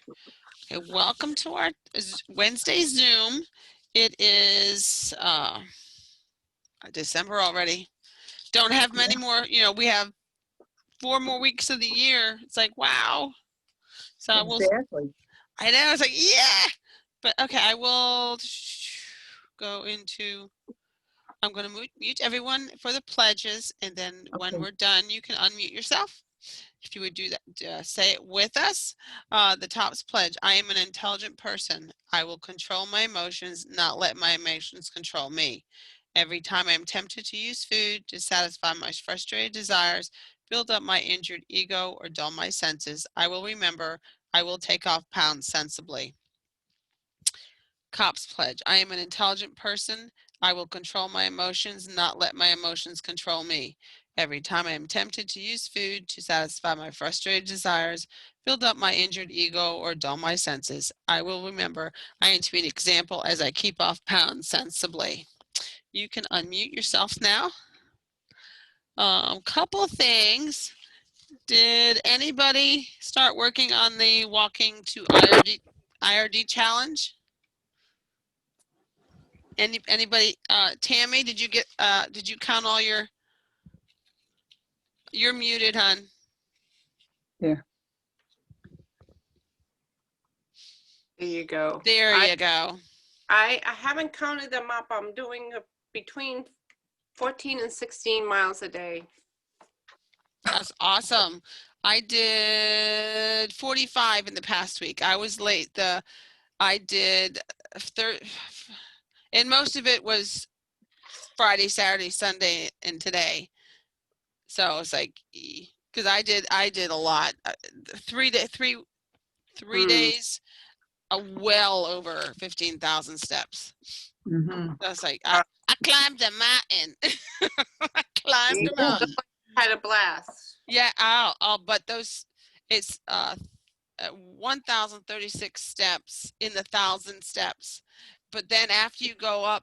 Okay, welcome to our Wednesday Zoom. It is December already. Don't have many more, we have 4 more weeks of the year. It's like, wow. So Exactly. I know, it's like, yeah. But okay, I will go into, I'm going to mute everyone for the pledges. And then when Okay. we're done, you can unmute yourself. If you would do that, say it with us. The TOPS pledge. I am an intelligent person. I will control my emotions, not let my emotions control me. Every time I am tempted to use food to satisfy my frustrated desires, build up my injured ego, or dull my senses, I will remember I will take off pounds sensibly. COPS pledge. I am an intelligent person. I will control my emotions, not let my emotions control me. Every time I am tempted to use food to satisfy my frustrated desires, build up my injured ego, or dull my senses, I will remember I am to be an example as I keep off pounds sensibly. You can unmute yourself now. Couple things. Did anybody start working on the walking to IRD challenge? Anybody? Tammy, did you count all you're muted, hon. There. There you go. There you go. I haven't counted them up. I'm doing between 14 and 16 miles a day. That's awesome. I did 45 in the past week. I was late. I did and most of it was Friday, Saturday, Sunday, and today. So it's like, because I did a lot. 3 days, well over 15,000 steps. Mm-hmm. That's like, I climbed a mountain. I climbed a Yeah. mountain. Had a blast. Yeah, but it's 1,036 steps in the 1,000 steps. But then after you to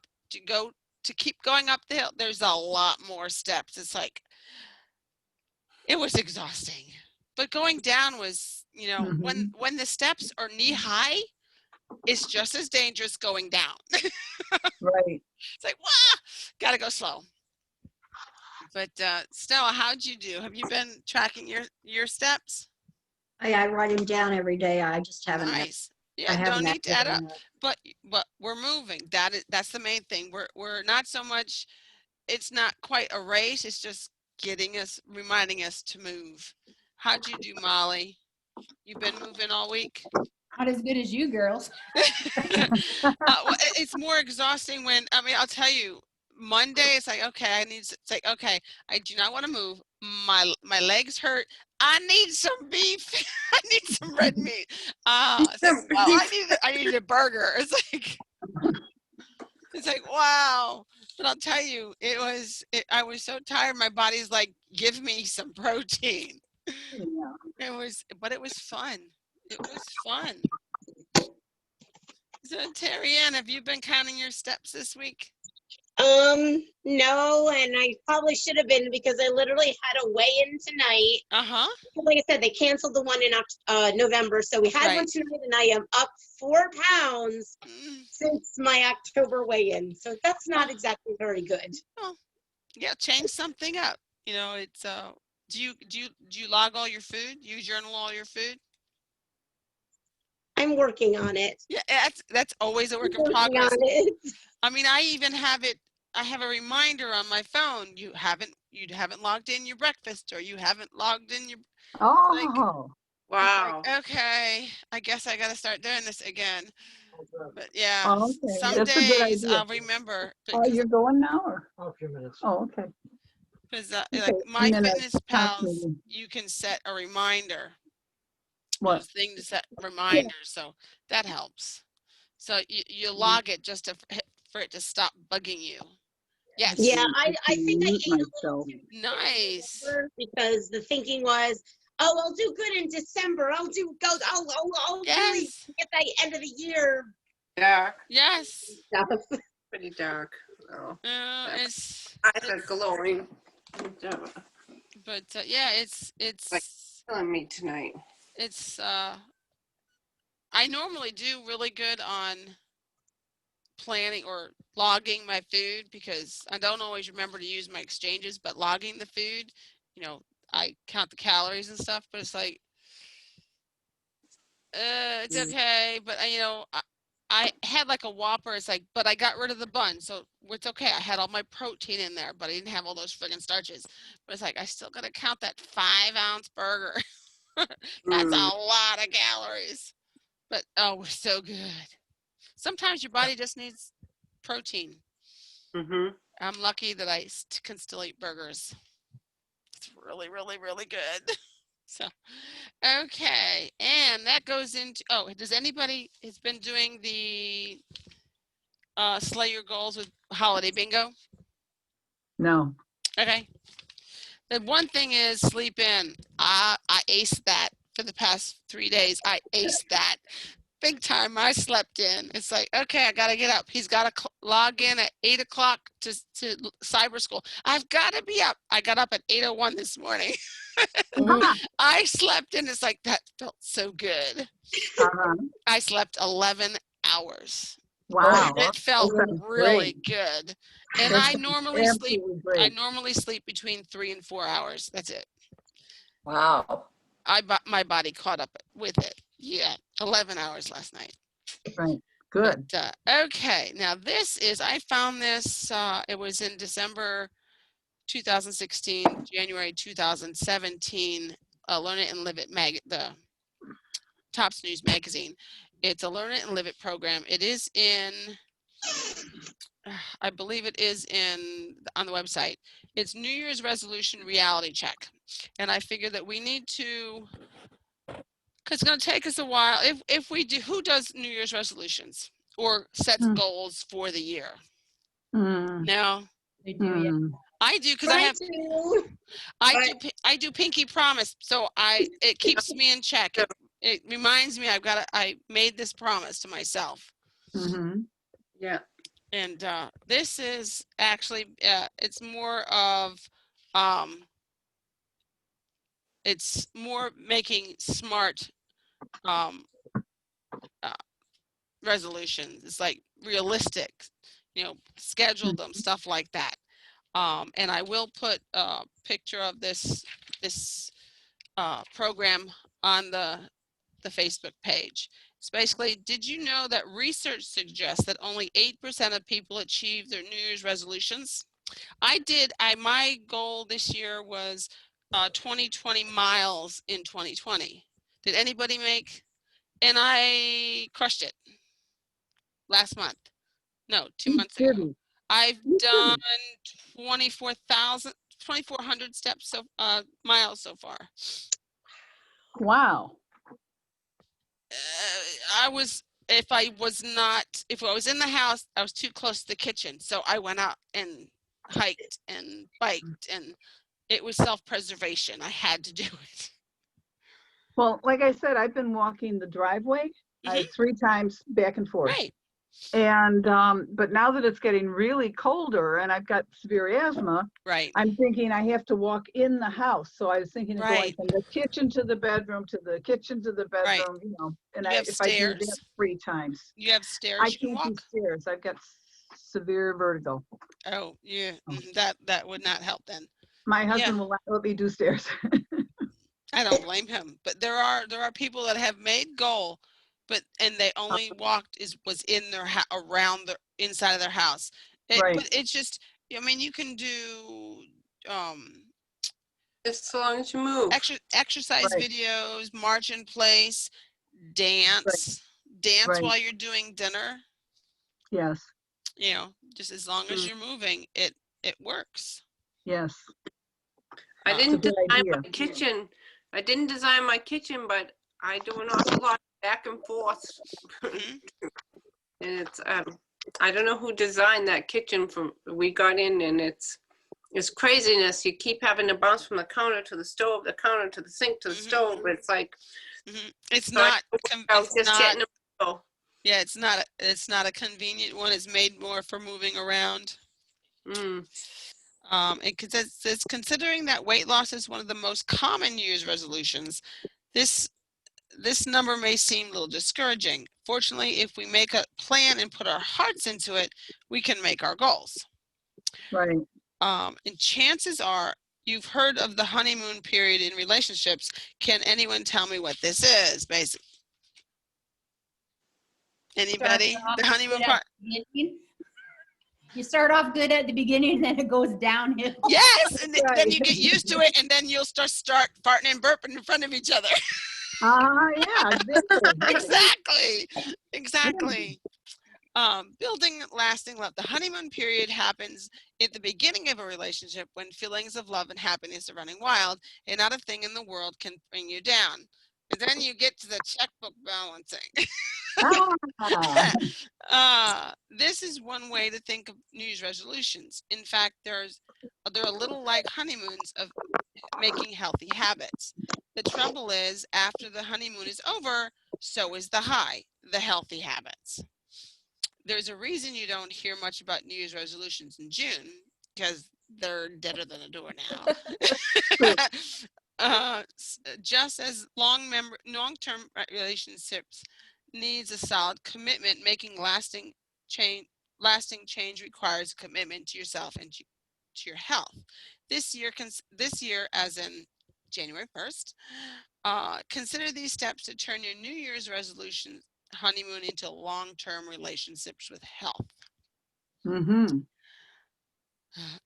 keep going up the hill, there's a lot more steps. It's like, it was exhausting. But going down was, Mm-hmm. when the steps are knee high, it's just as dangerous going down. Right. It's like, wow, gotta go slow. But Stella, how'd you do? Have you been tracking your steps? I write them down every day. I just haven't. Nice. I Yeah, don't haven't need to acted add on up, that. but we're moving. That's the main thing. We're not so much. It's not quite a race. It's just reminding us to move. How'd you do, Molly? You've been moving all week. Not as good as you girls. It's more exhausting I'll tell you, Monday it's like, okay, it's like, okay, I do not want to move. My legs hurt. I need some beef. I need some red meat. It's like, well, I need a burger. It's like, wow. But I'll tell you, I was so tired. My body's like, give me some protein. Yeah. But it was fun. It was fun. So, Terry Ann, have you been counting your steps this week? No, and I probably should have been because I literally had a weigh-in tonight. Uh-huh. Like I said, they canceled the one in November, so we had one tonight, and I am up 4 pounds since my October weigh-in. So that's not exactly very good. Oh, yeah, change something up. It's do you log all your food? You journal all your food? I'm working on it. Yeah, that's always a work in progress. I mean, I have a reminder on my phone. You haven't logged in your breakfast, or you haven't logged in your Oh. Wow. like, okay, I guess I got to start doing this again. But yeah, Oh, okay. some That's a good days idea. I'll remember. Oh, you're going now, or? Oh, a few minutes. Oh, okay. Because Okay, like and then a talk MyFitnessPals, meeting. you can set a reminder. What? There's a thing to set reminders, so that helps. So you log it just for it to stop bugging you. Yes. Yeah, I think I mute ate myself. Nice. because the thinking was, oh, I'll do good in December. I'll really Yes. get that end of the year Dark. Yes. stuff. Pretty dark. Oh, It's eyes are glowing. but yeah, it's Like killing me tonight. it's I normally do really good on planning or logging my food because I don't always remember to use my exchanges, but logging the food, you know, I count the calories and stuff, but it's like, it's okay. But I had like a Whopper. It's like, but I got rid of the bun, so it's okay. I had all my protein in there, but I didn't have all those friggin' starches. But it's like, I still gotta count that 5-ounce burger. That's a lot of calories. But oh, we're so good. Sometimes your body just needs protein. Mm-hmm. I'm lucky that I can still eat burgers. It's really, really, really good. So, okay. And that goes into, oh, does anybody has been doing the Slay Your Goals with Holiday Bingo? No. Okay. The one thing is sleep in. I aced that for the past 3 days. I aced that. Big time. I slept in. It's like, okay, I got to get up. He's got to log in at 8 o'clock to cyber school. I've got to be up. I got up at 8:01 this morning. Uh-huh. I slept in. It's like, that felt so good. Uh-huh. I slept 11 hours. Wow. It felt That sounds really great. good. And That I sounds normally sleep. absolutely I great. normally sleep between 3 and 4 hours. That's it. Wow. My body caught up with it. Yeah, 11 hours last night. Right. Good. But, okay, now this is, I found this, it was in December 2016, January 2017, Learn It and Live It the Tops News magazine. It's a Learn It and Live It program. It is in, I believe it is on the website. It's New Year's resolution reality check. And I figure that we need to, because it's going to take us a while. If we do, who does New Year's resolutions or sets goals for the year? Mm, No, They do, yeah. mm. I do because Try to. I do Pinky Promise, so it keeps me in check. It reminds me I made this promise to myself. Mhm. Yeah. And this is actually it's more of it's more making smart resolutions. It's like realistic, schedule them, stuff like that. And I will put a picture of this program on the Facebook page. It's basically, did you know that research suggests that only 8% of people achieve their New Year's resolutions? My goal this year was 20 miles in 2020. Did anybody make? And I crushed it last month. No, 2 months ago. Goody. I've You done did. 2,400 steps, miles so far. Wow. If I was in the house, I was too close to the kitchen. So I went out and hiked and biked, and it was self-preservation. I had to do it. Well, like I said, I've been walking the driveway 3 times back and forth. Right. And but now that it's getting really colder and I've got severe asthma, Right. I'm thinking I have to walk in the house. So I was thinking of going Right. from the kitchen to the bedroom to the kitchen to the Right. bedroom, and You have if I do stairs. that 3 times, You have stairs I you can can't do walk? stairs. I've got severe vertigo. Oh, yeah. Oh. That would not help then. My Yeah. husband will not let me do stairs. I don't blame him. But there are people that have made goal, and they only was in their around the inside of their house. Right. But it's just, I mean, you can do Just so long as you move. exercise Right. videos, march in place, dance Right. while you're doing dinner. Yes. Just as long as you're moving, it works. Yes. I Oh. didn't It's a good design idea. my kitchen. I didn't design my kitchen, but I do an awful lot back and forth. Mhm. And it's I don't know who designed that kitchen we got in, and it's craziness. You keep having to bounce from the counter to the stove, the counter to the sink to the Mhm. stove. It's like It's So I not. I was It's just not. getting a Yeah, it's not. It's not a convenient one. It's made more for moving around. It's considering that weight loss is one of the most common New Year's resolutions. This this number may seem a little discouraging. Fortunately, if we make a plan and put our hearts into it, we can make our goals. Right. And chances are you've heard of the honeymoon period in relationships. Can anyone tell me what this is, basically? Anybody? Starts off The honeymoon good at part? the beginning. You start off good at the beginning, and then it goes downhill. Yes, and then Right. you get used to it, and then you'll start farting and burping in front of each other. Yeah, exactly. Exactly. Building lasting love. The honeymoon period happens at the beginning of a relationship when feelings of love and happiness are running wild, and not a thing in the world can bring you down. And then you get to the checkbook balancing. This is one way to think of New Year's resolutions. In fact, they're a little like honeymoons of making healthy habits. The trouble is, after the honeymoon is over, so is the high, the healthy habits. There's a reason you don't hear much about New Year's resolutions in June, because they're deader than a door now. Just as long-term relationships needs a solid commitment, making lasting change requires a commitment to yourself and to your health. This year, as in January 1st, consider these steps to turn your New Year's resolution honeymoon into long-term relationships with health. Mm-hmm.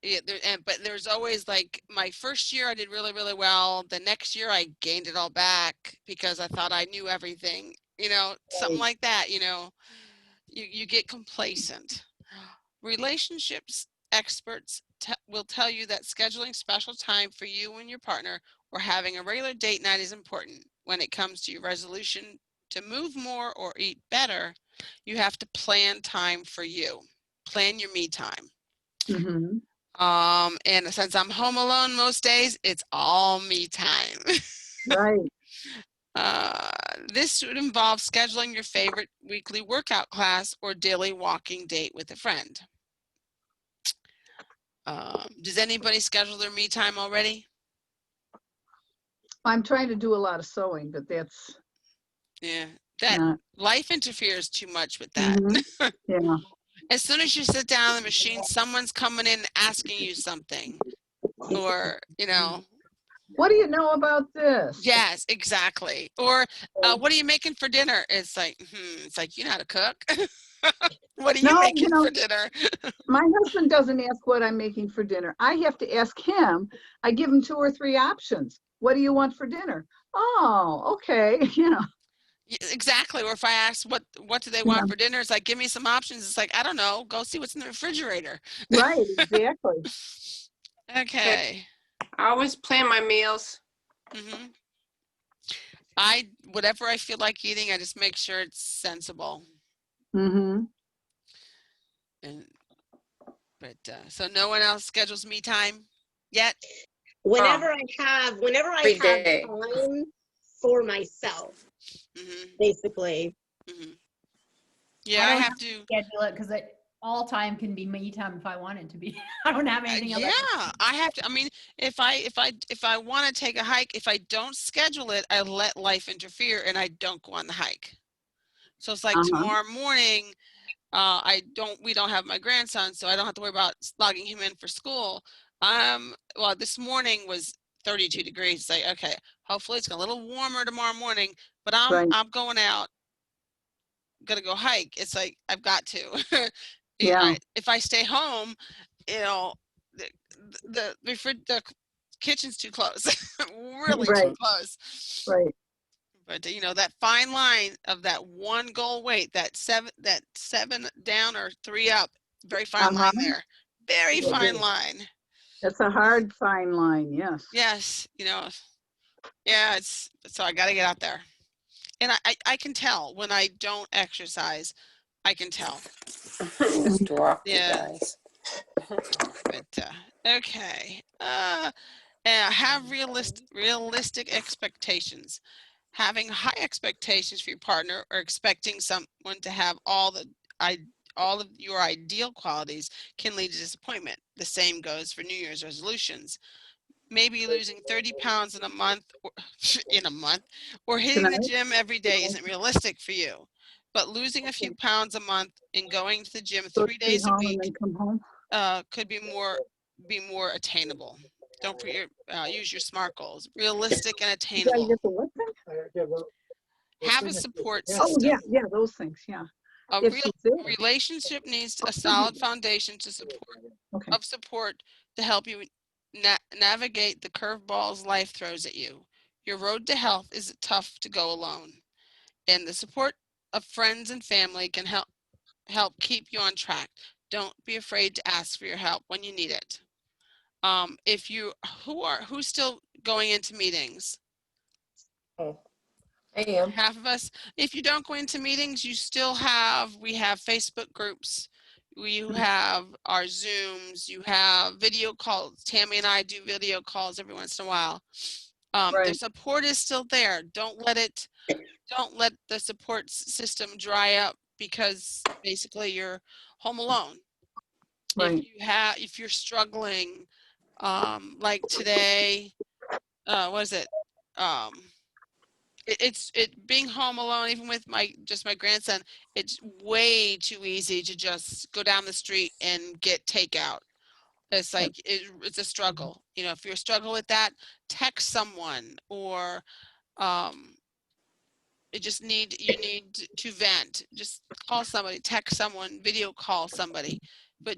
Yeah, but there's always, like, my first year I did really, really well. The next year I gained it all back because I thought I knew everything, something like that. You get complacent. Relationships experts will tell you that scheduling special time for you and your partner or having a regular date night is important. When it comes to your resolution to move more or eat better, you have to plan time for you. Plan your me time. Mm-hmm. And since I'm home alone most days, it's all me time. Right. This would involve scheduling your favorite weekly workout class or daily walking date with a friend. Does anybody schedule their me time already? I'm trying to do a lot of sewing, but that's Yeah, not. life interferes too much with that. Mhm. Yeah. As soon as you sit down on the machine, someone's coming in asking you something, or What do you know about this? yes, exactly. Or what are you making for dinner? It's like, you know how to cook. What are you No, making for dinner? My husband doesn't ask what I'm making for dinner. I have to ask him. I give him 2 or 3 options. What do you want for dinner? Oh, okay. Exactly. Or if I ask what do they want for dinner, it's like, give me some options. It's like, I don't know. Go see what's in the refrigerator. Right, exactly. Okay. I always plan my meals. Mm-hmm. Whatever I feel like eating, I just make sure it's sensible. Mm-hmm. So no one else schedules me time yet? Whenever I have Every day. time for myself, Mm-hmm. basically. Mm-hmm. Yeah, I don't have to. Schedule it because all time can be me time if I want it to be. I don't have anything else. Yeah, I have to. I mean, if I want to take a hike, if I don't schedule it, I let life interfere and I don't go on the hike. So it's like tomorrow morning, we don't have my grandson, so I don't have to worry about logging him in for school. Well, this morning was 32 degrees. It's like, okay, hopefully it's a little warmer tomorrow morning, but I'm going out, gonna go hike. It's like, I've got to. Yeah. If I stay home, the kitchen's too close, really too close. Right. But that fine line of that one goal weight, that seven down or 3 up, very fine line there. Very fine line. That's a hard fine line, yes. Yes, yeah, so I got to get out there. And I can tell when I don't exercise, I can tell. Just walk, you Yeah. guys. But okay. Have realistic expectations. Having high expectations for your partner or expecting someone to have all of your ideal qualities can lead to disappointment. The same goes for New Year's resolutions. maybe losing 30 pounds in a month or in a month or hitting the Tonight? gym every day isn't realistic for you. But losing a few pounds a month and going to the gym Go 3 be days a home and week then come home? could be more attainable. Don't forget, use your SMART goals, realistic and You gotta attainable. get the what thing? Have a support Oh, yeah, system. yeah, those things, yeah. A If real she's there. relationship needs a solid foundation Okay. of support to help you navigate the curveballs life throws at you. Your road to health is tough to go alone, and the support of friends and family can help keep you on track. Don't be afraid to ask for your help when you need it. If you who's still going into meetings? Oh, I am. Half of us. If you don't go into meetings, we have Facebook groups. You have our Zooms, you have video calls. Tammy and I do video calls every once in a while. The Right. support is still there. Don't let the support system dry up because basically you're home alone. Right. If you're struggling, like today, what is it? It's being home alone, even with my grandson, it's way too easy to just go down the street and get takeout. It's like it's a struggle. If you're struggling with that, text someone or you need to vent. Just call somebody, text someone, video call somebody, but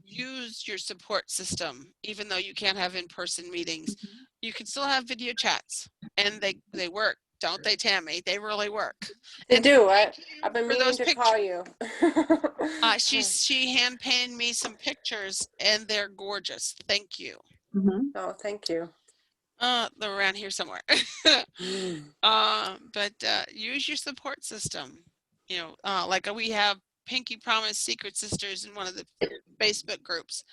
use your support system. Even though you can't have in-person meetings, you can still have video chats, and they work, don't they, Tammy? They really work. They And do. I've been for meaning those to pictures, call you. she hand painted me some pictures, and they're gorgeous. Thank you. Mhm. Oh, thank you. They're around here somewhere. But use your support system. Like we have Pinky Promise Secret Sisters in one of the Facebook groups,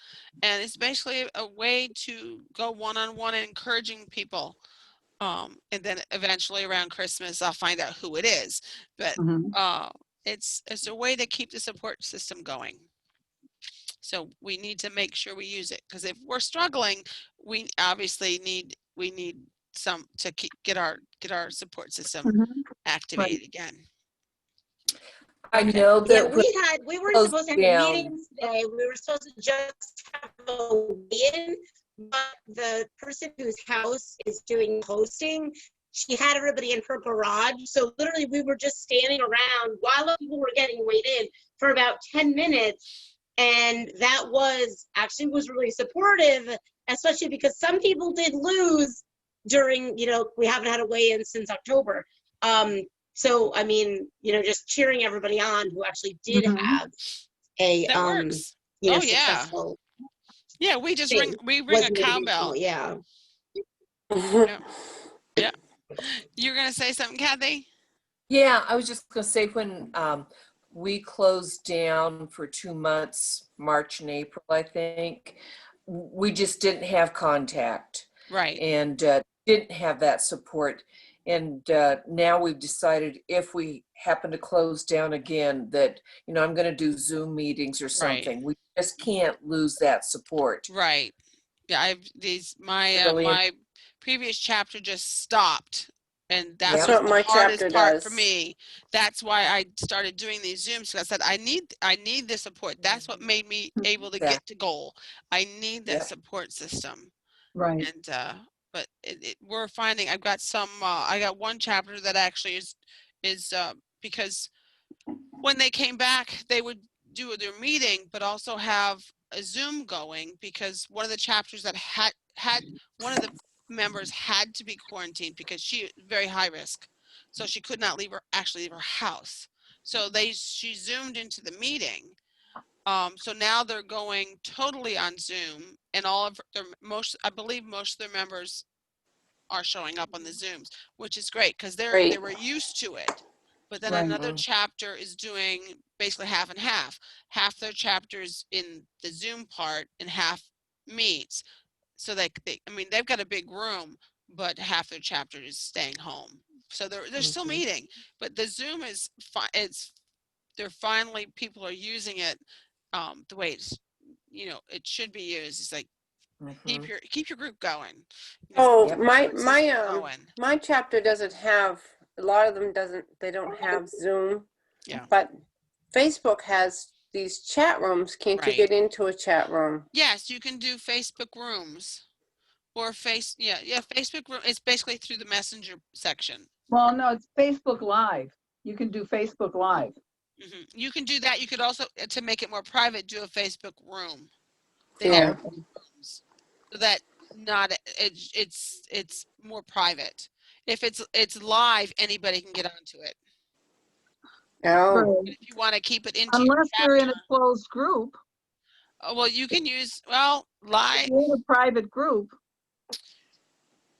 and it's basically a way to go one-on-one and encouraging people. And then eventually around Christmas, I'll find out who it is. But Mhm. it's a way to keep the support system going. So we need to make sure we use it, because if we're struggling, we obviously need some to get our support system Mhm. activated again. I Okay. know Yeah, that we weren't closed supposed to have any down. meetings today. We were supposed to just have a weigh-in, but the person whose house is doing hosting, she had everybody in her garage. So literally we were just standing around while the people were getting weighed in for about 10 minutes. And that was really supportive, especially because some people did lose during, we haven't had a weigh-in since October. So, I mean, just cheering everybody on who actually did Mhm. have a, That works. Oh, yeah. successful Yeah, we just thing. ring a Wasn't gonna be cowbell. small, yeah. Yeah. You're gonna say something, Kathy? Yeah, I was just gonna say when we closed down for 2 months, March and April, I think, we just didn't have contact Right. and didn't have that support. And now we've decided if we happen to close down again that, I'm going to do Zoom meetings or something. We just can't lose that support. Right. Yeah, my Really my previous chapter just stopped, and that Yep. was what the my hardest chapter part for does. me. That's why I started doing these Zooms, because I said I need the support. That's what made me able to get to goal. I need that Yep. support system. Right. And but we're finding I got one chapter that actually is because when they came back, they would do their meeting, but also have a Zoom going, because one of the chapters that had one of the members had to be quarantined because she very high risk, so she could not leave her house. So she Zoomed into the meeting. So now they're going totally on Zoom, and I believe most of their members are showing up on the Zooms, which is great because they Great. were used to it. But then Right. another chapter is doing basically half and half. Half their chapters in the Zoom part and half meets. So they've got a big room, but half their chapter is staying home. So they're still meeting, but the Zoom is people are using it the way it should be used. It's like Mhm. Keep your group going. You know, Oh, Yep. my, keep the my, system going. my chapter doesn't have, a lot of them they don't have Zoom. Yeah. But Facebook has these chat rooms. Can't you Right. get into a chat room? Yes, you can do Facebook rooms or Facebook room. It's basically through the messenger section. Well, no, it's Facebook Live. You can do Facebook Live. You can do that. You could also, to make it more private, do a Facebook room. They Yeah. have rooms so that not it's more private. If it's live, anybody can get onto it. Oh, Right. But if you want to keep it into your Unless you're in a chapter, closed group. well, you can use If live. you're in a private group.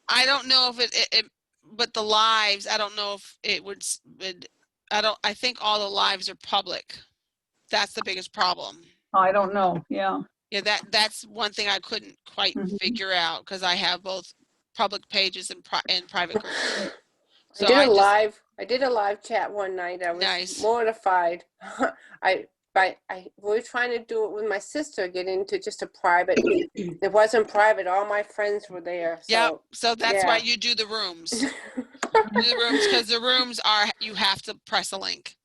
I don't know if but the lives, I don't know if I think all the lives are public. That's the biggest problem. I don't know. Yeah. Yeah, that's one thing I couldn't quite Mhm. figure out because I have both public pages and private groups. So I did a live chat one night. I was Nice. mortified. We were trying to do it with my sister, get into just a private. It wasn't private. All my friends were there. Yeah, So so that's why yeah. you do the rooms. You do the rooms because the rooms you have to press a link.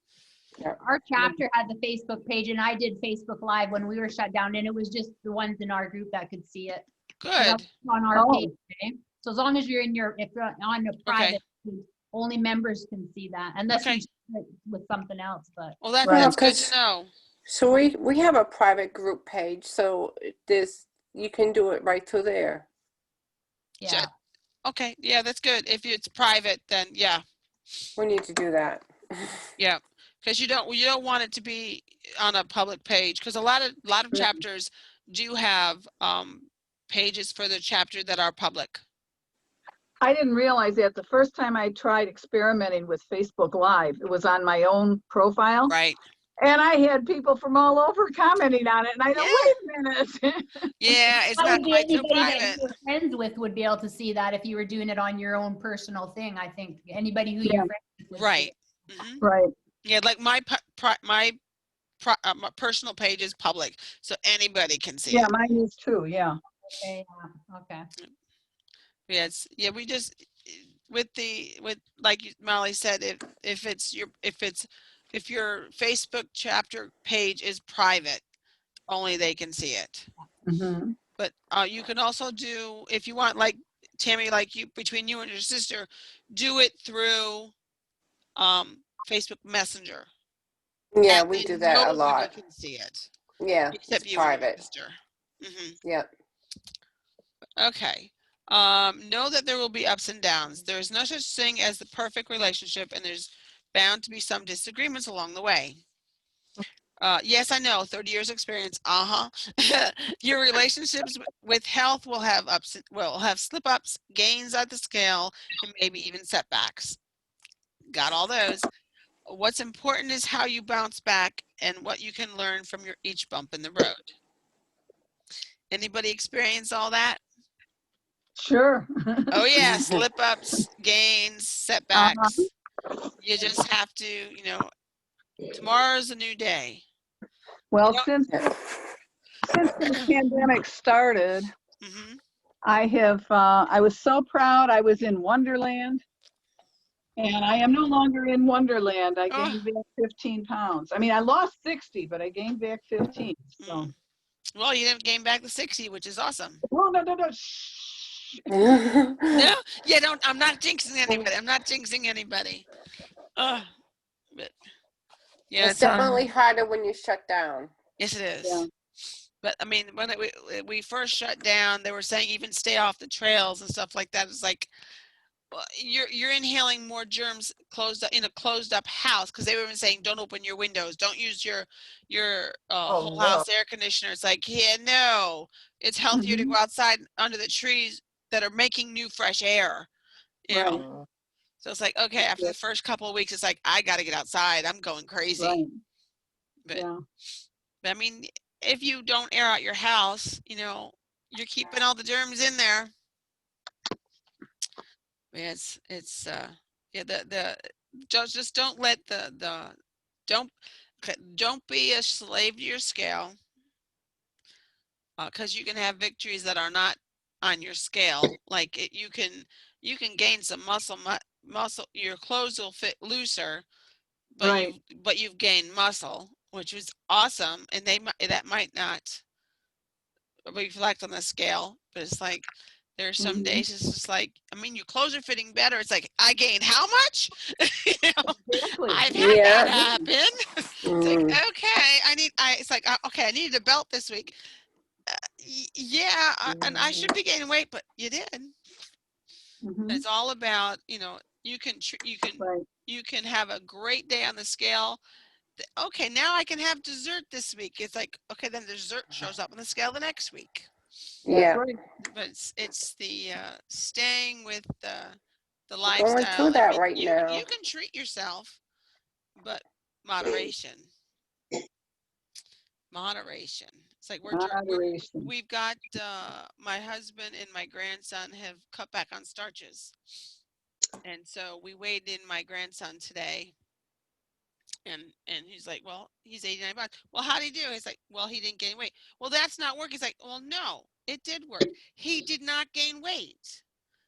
Our chapter had the Facebook page and I did Facebook Live when we were shut down and it was just the ones in our group that could see it. So that's Good. on our Oh. page. Okay? So as long as you're if you're on a private, page, only members can see that unless Okay. you share it with something else, but. Well, that's Right. good 'Cause- to know. So we have a private group page. So you can do it right through there. Yeah. Okay, yeah, that's good. If it's private, then yeah, We need to do that. yeah, because you don't want it to be on a public page because a lot of Right. chapters do have pages for the chapter that are public. I didn't realize that the first time I tried experimenting with Facebook Live, it was on my own profile. Right. And I had people from all over commenting on it. And I thought, Yeah. wait a minute. Yeah, it's That not would be quite so anybody that private. you were friends with would be able to see that if you were doing it on your own personal thing. I think anybody who Yeah. you're friends with. would see Right. it. Mhm. Right. Yeah, like my personal page is public, so anybody can see Yeah, it. mine is too. Yeah. Okay, yeah, okay. Yes, yeah, we just with like Molly said, if your Facebook chapter page is private, only they can see it. Mhm. But you can also do, if you want, like Tammy, like between you and your sister, do it through Facebook Messenger. Yeah, And we then do that a nobody lot. can see it Yeah, except it's you and your private. sister. Yep. Okay. Know that there will be ups and downs. There is no such thing as the perfect relationship, and there's bound to be some disagreements along the way. Yes, I know, 30 years experience. Your relationships with health will have slip ups, gains at the scale, and maybe even setbacks. Got all those. What's important is how you bounce back and what you can learn from each bump in the road. Anybody experience all that? Sure. Oh yeah, slip ups, gains, setbacks. You just have to, tomorrow's a new day. Well, Yep. since the pandemic started, hmm I was so proud I was in Wonderland. And I am no longer in Wonderland. I Oh. gained back 15 pounds. I mean, I lost 60, but I gained back 15. So. Well, you didn't gain back the 60, which is awesome. Oh, no. Shh. No, yeah, I'm not jinxing anybody. I'm not jinxing anybody. But yeah, It's definitely harder when you shut down. yes, it is. Yeah. But I mean, when we first shut down, they were saying even stay off the trails and stuff like that. It's like, well, you're inhaling more germs in a closed up house because they were even saying don't open your windows, don't use your whole no. house air conditioner. It's like, yeah, no, it's healthier to Mhm. go outside under the trees that are making new fresh air. You Right. know? So it's like, okay, after the first couple of weeks, it's like I got to get outside. I'm going crazy. Right. But, Yeah. but I mean, if you don't air out your house, you're keeping all the germs in there. Yeah, just don't let don't be a slave to your scale. because you can have victories that are not on your scale. Like you can gain some muscle. Your clothes will fit looser, but Right. you've gained muscle, which was awesome. And that might not reflect on the scale, but it's like there are some Mhm. days it's just like, I mean, your clothes are fitting better. It's like, I gained how much? You know, Exactly. I've had Yeah. that happen. It's like, Mm. okay, it's like, okay, I needed a belt this week. Yeah, and I should be gaining weight, but you did. Mhm. It's all about, you Right. can have a great day on the scale. Okay, now I can have dessert this week. It's like, okay, then dessert shows up on the scale the next week. That's Yeah. right. But it's the staying with the Going lifestyle. through that I mean, right now. you can treat yourself, but moderation. Moderation. It's like Moderation. we've got my husband and my grandson have cut back on starches, and so we weighed in my grandson today, and he's like, well, he's 89 pounds. Well, how'd he do? He's like, well, he didn't gain weight. Well, that's not working. He's like, well, no, it did work. He did not gain weight.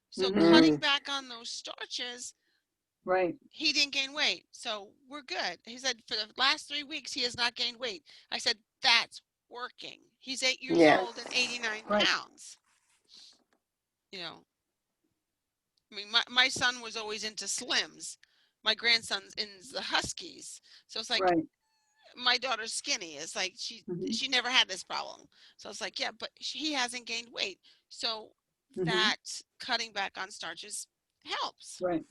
So Mhm. cutting back on those starches, Right. he didn't gain weight. So we're good. He said for the last 3 weeks, he has not gained weight. I said, that's working. He's 8 years Yeah. old and 89 Right. pounds. You know, I mean, my son was always into Slims. My grandson's in the Huskies. So it's like, Right. my daughter's skinny. It's like Mhm. she never had this problem. So it's like, yeah, but he hasn't gained weight. So Mhm. that cutting back on starches helps. Right.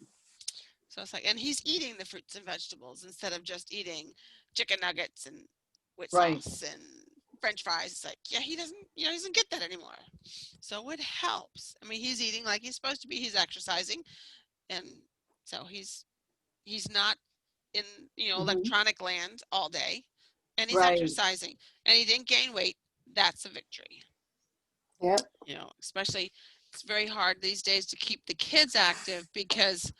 So it's like, and he's eating the fruits and vegetables instead of just eating chicken nuggets and with Right. sauce and French fries. It's like, yeah, he doesn't get that anymore. So it helps. I mean, he's eating like he's supposed to be. He's exercising, and so he's not in Mhm. electronic land all day, and he's Right. exercising, and he didn't gain weight. That's a victory. Yeah. Especially it's very hard these days to keep the kids active because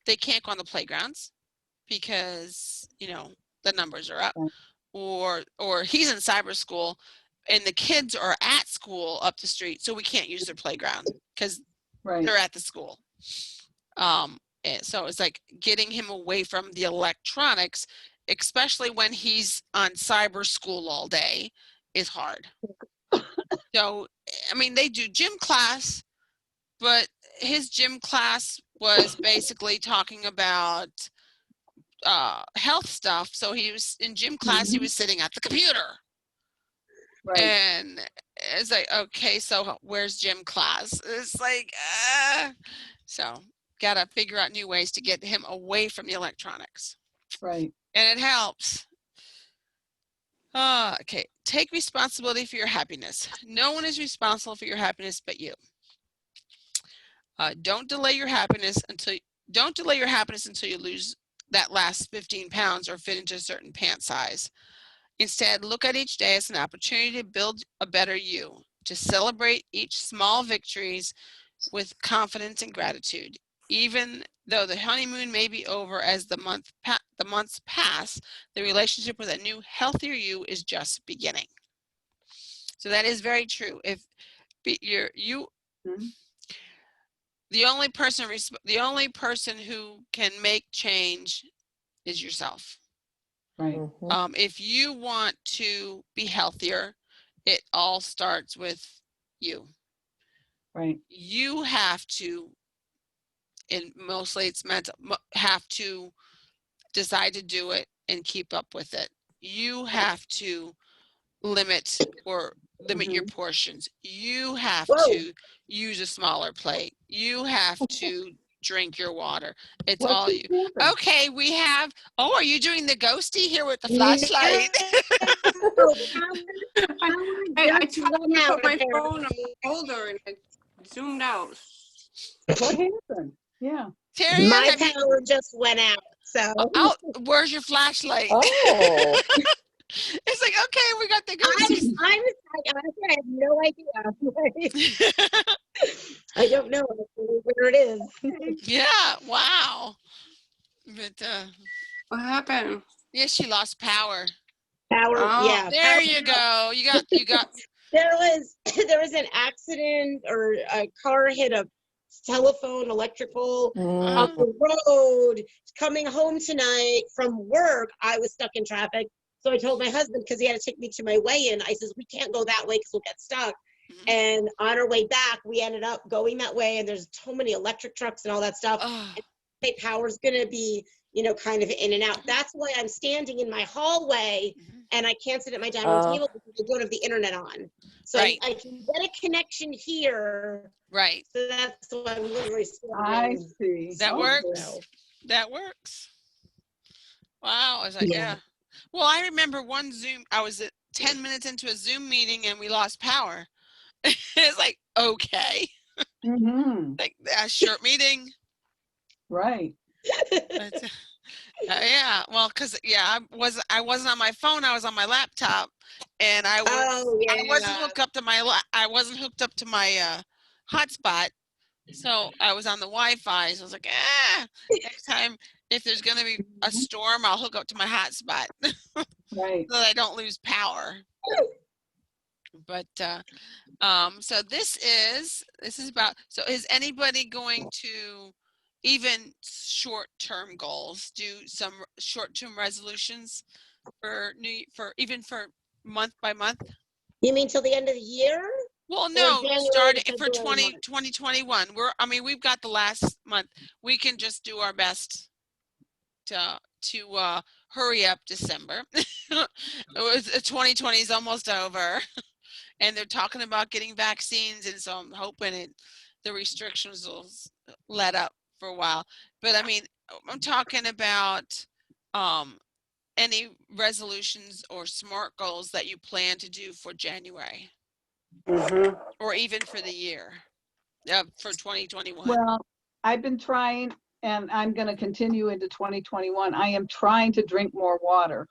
they can't go on the playgrounds because the numbers are up, Right. or he's in cyber school and the kids are at school up the street, so we can't use their playground because Right. they're at the school. And so it's like getting him away from the electronics, especially when he's on cyber school all day, is hard. So, I mean, they do gym class, but his gym class was basically talking about health stuff. So he was in gym class, he Mhm. was sitting at the computer. Right. And it's like, okay, so where's gym class? It's like, so gotta figure out new ways to get him away from the electronics. Right. And it helps. Okay, take responsibility for your happiness. No one is responsible for your happiness but you. Don't delay your happiness until you lose that last 15 pounds or fit into a certain pant size. Instead, look at each day as an opportunity to build a better you, to celebrate each small victories with confidence and gratitude. Even though the honeymoon may be over as the months pass, the relationship with a new, healthier you is just beginning. So that is very true. If Mhm. the only person who can make change is yourself. Right. Mhm. If you want to be healthier, it all starts with you. Right. You have to, and mostly it's mental, have to decide to do it and keep up with it. You have to limit your Mhm. portions. You have Whoa. to use a smaller plate. You have to drink your water. It's What all just you. happened? Okay, we have. Oh, are you doing the ghosty here with the No, flashlight? I just tried went to out, put my phone on apparently. the holder and it zoomed out. What happened? Yeah. Terry, My have you? power just went out, so. Oh, where's your flashlight? Oh, It's like, okay, we got the I ghosties. was like, honestly, I have no idea. I don't know where it is. Yeah, wow. But What happened? yeah, she lost power. Power, Oh. yeah. There you go. You got There was there was an accident or a car hit a telephone, electrical Uh, up the road. Coming home tonight from work, I was stuck in traffic. So I told my husband, because he had to take me to my weigh-in, I says, we can't go that way because we'll get stuck. mhm. And on our way back, we ended up going that way, and there's so many electric trucks and all that stuff. Oh, Power's gonna be, kind of in and out. That's why I'm standing in my hallway mhm. and I can't sit at my dining room Oh. table because I don't have the internet on. So Right. I can get a connection here. Right. So that's why I'm literally I standing. see. That Okay. works. That works. Wow. I was like, Yeah. yeah. Well, I remember one Zoom, I was at 10 minutes into a Zoom meeting and we lost power. It's like, okay, Mhm. like a short meeting. Right. But, yeah, well, because I wasn't on my phone, I was on my laptop, and I wasn't Yeah. hooked up to I wasn't hooked up to my hotspot, so I was on the Wi-Fi. So I was like, next time if there's gonna be a storm, I'll hook up to my hotspot Right. so that I don't lose power. But so this is about. So is anybody going to even short-term goals, do some short-term resolutions for even for month by month? You mean till the end of the year? Well, no, January to starting for February, 2021. We've got the last month. We can just do our best to hurry up December. It was 2020 is almost over. And they're talking about getting vaccines, and so I'm hoping the restrictions will let up for a while. But I mean, I'm talking about any resolutions or SMART goals that you plan to do for January Mhm. or even for the year, for 2021. Well, I've been trying, and I'm going to continue into 2021. I am trying to drink more water.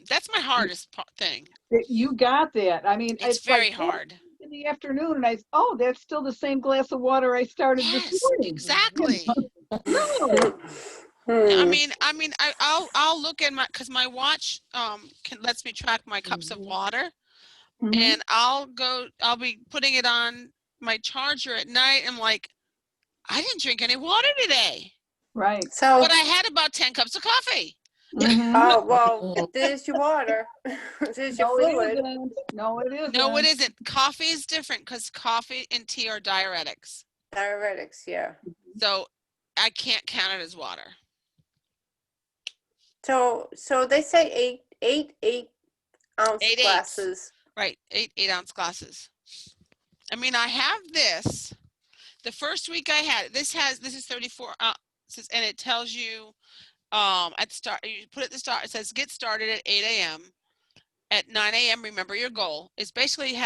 That's my hardest thing. You got that. I mean, It's like very hard. in the afternoon, and that's still the same glass of water I started this Yes, morning. exactly. No. I Hmm. mean, I'll look at because my watch lets me track my cups of water. Mhm. And I'll be putting it on my charger at night. I'm like, I didn't drink any water today, Right. So, but I had about 10 cups of coffee. Mhm. oh, well, there's your water. There's your No, it fluid. isn't. No, it isn't. No, it isn't. Coffee is different because coffee and tea are diuretics. Diuretics, yeah. So I can't count it as water. So they say eight ounce 8 eighths. glasses. Right, 8 ounce glasses. I mean, I have this. The first week I had it, this is 34 ounces, and it tells you at the start, you put it at the start, it says get started at 8 a.m. At 9 a.m., remember your goal. It basically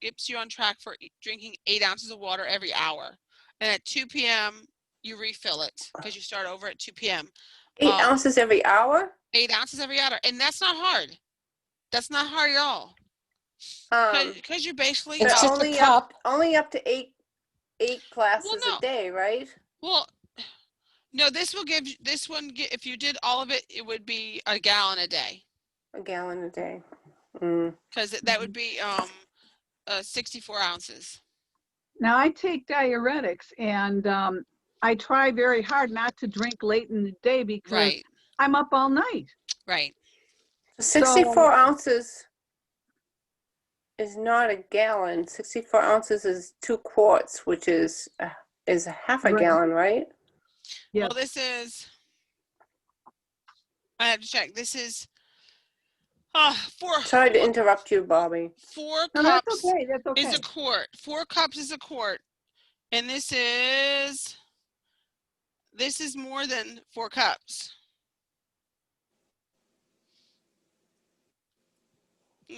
keeps you on track for drinking 8 ounces of water every hour. And at 2 p.m., you refill it because you start over at 2 p.m. 8 ounces every hour? 8 ounces every hour. And that's not hard. That's not hard at all. Because you're basically It's just a cup. Only up to eight glasses no. a day, right? Well, no, this one, if you did all of it, it would be a gallon a day. A gallon a day. Because that would be 64 ounces. Now I take diuretics, and I try very hard not to drink late in the day because Right, I'm up all night. right. 64 ounces is not a gallon. 64 ounces is 2 quarts, which is half a Right. gallon, right? Yes. Well, this is, I have to check. This is Sorry to interrupt you, Bobby. 4 No, that's cups okay. That's okay. is a quart. 4 cups is a quart. And this is more than 4 cups.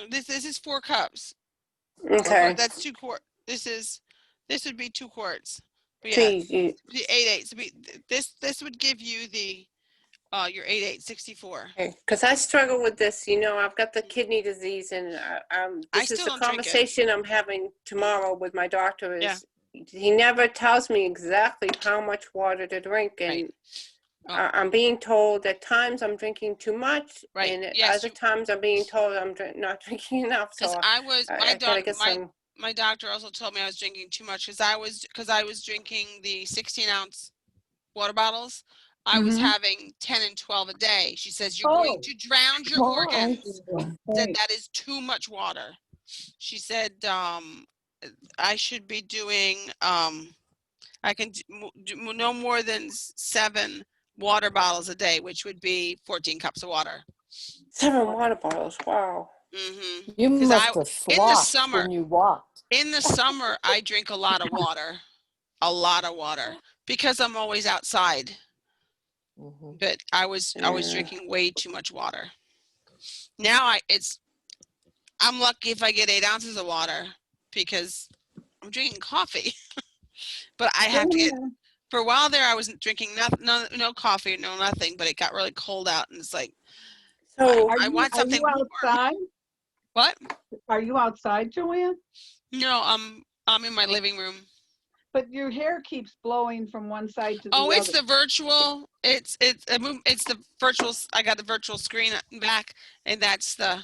This is 4 cups. Okay. That's 2 quart. This would be 2 quarts. But So yeah, you- the 8/8. This would give you the your 8/8, 64. Because I struggle with this, I've got the kidney disease, and this is still the don't drink it. conversation I'm having tomorrow with my doctor. Yeah. He never tells me exactly how much water to drink, and Right. Oh. I'm being told at times I'm drinking too much, Right, and at yes, other you- times I'm being told I'm not drinking enough. Because So I was, I gotta get some. my doctor also told me I was drinking too much because I was drinking the 16-ounce water bottles. I was Mhm. having 10 and 12 a day. She says, you're going Oh. to drown your Oh, organs. Said right. that is too much water. She said, I should be doing, I can do no more than 7 water bottles a day, which would be 14 cups of water. 7 water bottles. Wow. Mm-hmm. You 'Cause must have in the sloshed summer, when you walked. in the summer, I drink a lot of water, because I'm always outside. Mhm. But I was Yeah. drinking way too much water. Now I'm lucky if I get 8 ounces of water because I'm drinking coffee. But I have to get, for a while there, I wasn't drinking no coffee, no nothing, but it got really cold out and it's like, So I want something Are you warm. outside? What? Are you outside, Joanne? No, I'm in my living room. But your hair keeps blowing from one side to the Oh, other. it's the virtual. It's the virtual. I got the virtual screen back, and that's the.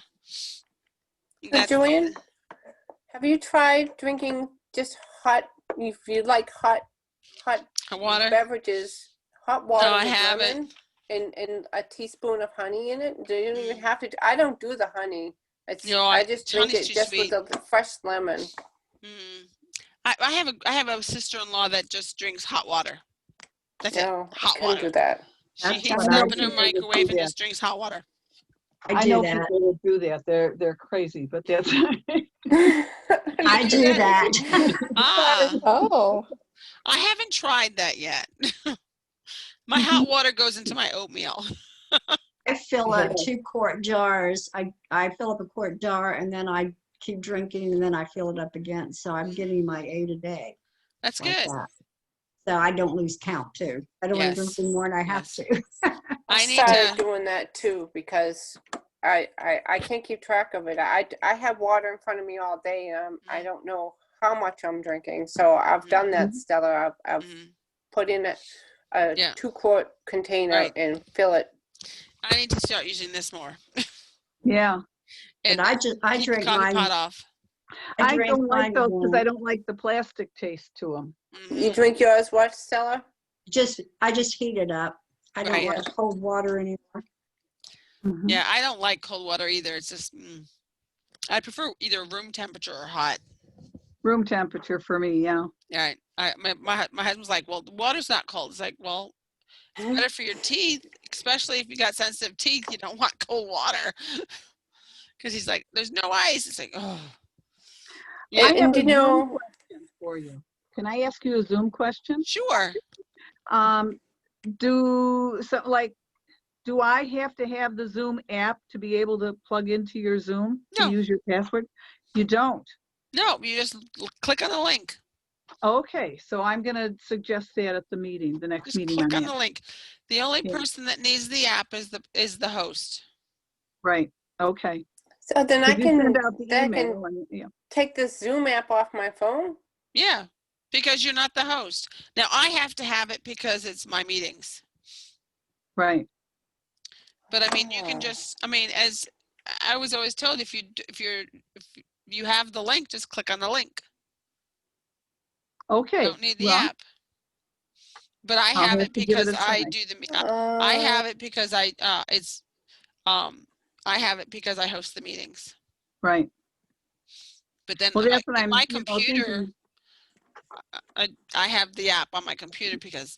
So Joanne, have you tried drinking just hot, if you like hot water. beverages, hot water No, I with haven't. lemon and a teaspoon of honey in it? You don't even have to, I don't do the honey. No, I just drink honey's it too just sweet. with the fresh lemon. Mm. I have a sister-in-law that just drinks hot water. That's it. No, I Hot couldn't water. do that. She That's heats what it I up in her do. microwave and Yeah. just drinks hot water. I know do that. people that do that. They're crazy, but that's. I do that. Ah, Oh, I haven't tried that yet. My hot water goes into my oatmeal. I fill up Yeah. 2-quart jars. I fill up a quart jar and then I keep drinking and then I fill it up again. So I'm getting my 8 a day. That's like good. that. So I don't lose count too. I don't want to drink Yes. any more than I have Yes. to. I need started to. doing that too because I can't keep track of it. I have water in front of me all day and I don't know how much I'm drinking. So I've done that, Stella. I've Mhm. put in a Yeah. 2-quart container Right. and fill it. I need to start using this more. Yeah. And I keep the drink coffee mine. pot off. I drink don't like mine those because I warm. don't like the plastic taste to them. You Mhm. drink yours what, Stella? I just heat it up. I don't Right. like cold water anymore. Mhm. Yeah, I don't like cold water either. It's just, I prefer either room temperature or hot. Room temperature for me, yeah. Yeah, my husband's like, well, the water's not cold. It's like, well, it's better for your teeth, especially if you got sensitive teeth. You don't want cold water. Because he's like, there's no ice. It's like, oh. Yeah, I have And a you know, Zoom question for you. Can I ask you a Zoom question? sure. Do I have to have the Zoom app to be able to plug into your Zoom to No. use your password? You don't. No, you just click on the link. Okay, so I'm gonna suggest that at the meeting, the next Just meeting click I'm on the at. link. The only Yeah. person that needs the app is the host. Right, okay. so then I Could you send can out the then I email can and, yeah, take this Zoom app off my phone. Yeah, because you're not the host. Now I have to have it because it's my meetings. right. But I mean, you can Oh. just, I mean, as I was always told, if you have the link, just click on the link. You Okay, don't need the well, app. But I I'll have have it to give it because a I try. do I have it because I have it because I host the meetings. right. But then Well, that's what I'm, my you know, computer, thinking. I have the app on my computer because